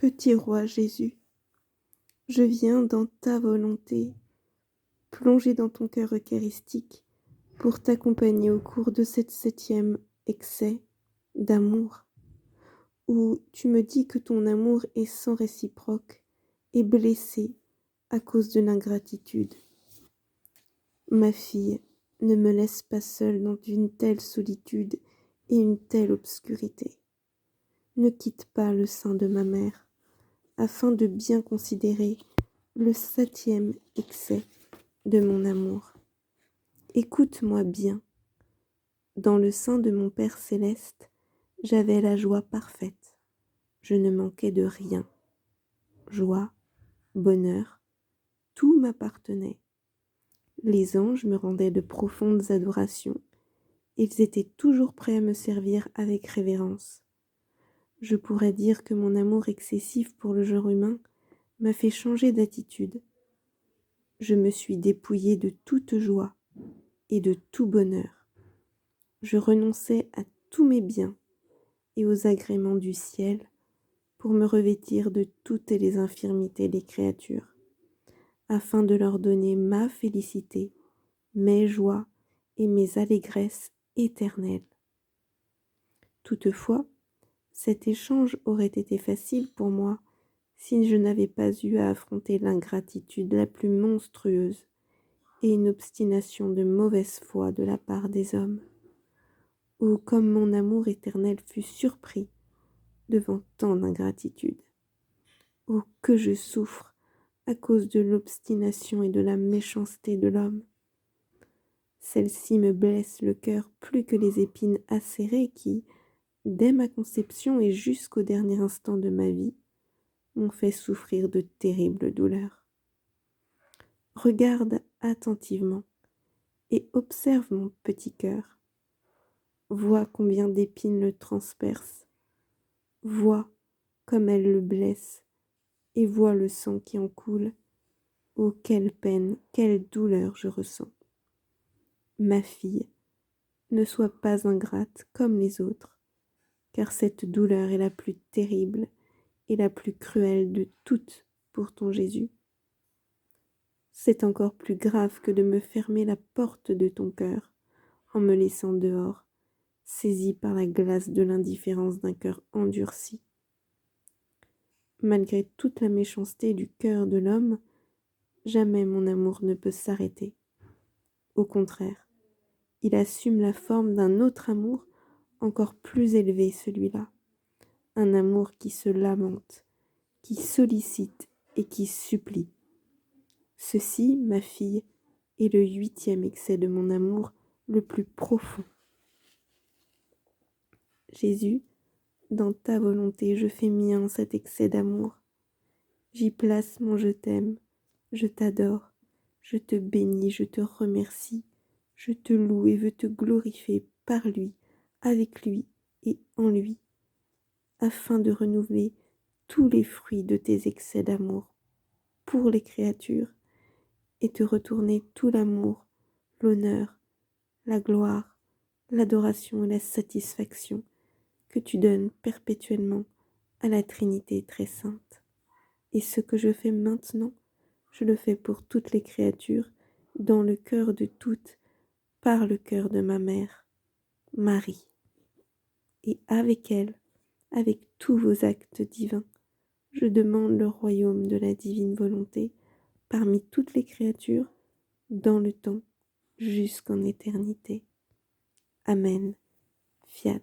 Petit roi Jésus, je viens dans ta volonté, plonger dans ton cœur eucharistique pour t'accompagner au cours de cette 7e excès d'amour, où tu me dis que ton amour est sans réciproque et blessé à cause de l'ingratitude. Ma fille, ne me laisse pas seule dans une telle solitude et une telle obscurité. Ne quitte pas le sein de ma mère, afin de bien considérer le 7e excès de mon amour. Écoute-moi bien. Dans le sein de mon Père céleste, j'avais la joie parfaite. Je ne manquais de rien. Joie, bonheur, tout m'appartenait. Les anges me rendaient de profondes adorations. Ils étaient toujours prêts à me servir avec révérence. Je pourrais dire que mon amour excessif pour le genre humain m'a fait changer d'attitude. Je me suis dépouillée de toute joie et de tout bonheur. Je renonçais à tous mes biens et aux agréments du ciel pour me revêtir de toutes les infirmités des créatures, afin de leur donner ma félicité, mes joies et mes allégresses éternelles. Toutefois, cet échange aurait été facile pour moi si je n'avais pas eu à affronter l'ingratitude la plus monstrueuse et une obstination de mauvaise foi de la part des hommes. Ou comme mon amour éternel fut surpris devant tant d'ingratitude. Oh, que je souffre à cause de l'obstination et de la méchanceté de l'homme. Celle-ci me blesse le cœur plus que les épines acérées qui, dès ma conception et jusqu'au dernier instant de ma vie, m'ont fait souffrir de terribles douleurs. Regarde attentivement et observe mon petit cœur. Vois combien d'épines le transpercent. Vois comme elles le blessent et vois le sang qui en coule. Oh, quelle peine, quelle douleur je ressens. Ma fille, ne sois pas ingrate comme les autres, car cette douleur est la plus terrible et la plus cruelle de toutes pour ton Jésus. C'est encore plus grave que de me fermer la porte de ton cœur en me laissant dehors, saisi par la glace de l'indifférence d'un cœur endurci. Malgré toute la méchanceté du cœur de l'homme, jamais mon amour ne peut s'arrêter. Au contraire, il assume la forme d'un autre amour encore plus élevé, celui-là. Un amour qui se lamente, qui sollicite et qui supplie. Ceci, ma fille, est le 8e excès de mon amour le plus profond. Jésus, dans ta volonté, je fais mien cet excès d'amour. J'y place mon je t'aime, je t'adore, je te bénis, je te remercie, je te loue et veux te glorifier par lui, avec lui et en lui, afin de renouveler tous les fruits de tes excès d'amour pour les créatures et te retourner tout l'amour, l'honneur, la gloire, l'adoration et la satisfaction que tu donnes perpétuellement à la Trinité très sainte. Et ce que je fais maintenant, je le fais pour toutes les créatures, dans le cœur de toutes, par le cœur de ma mère, Marie. Et avec elle, avec tous vos actes divins, je demande le royaume de la divine volonté parmi toutes les créatures, dans le temps, jusqu'en éternité. Amen. Fiat.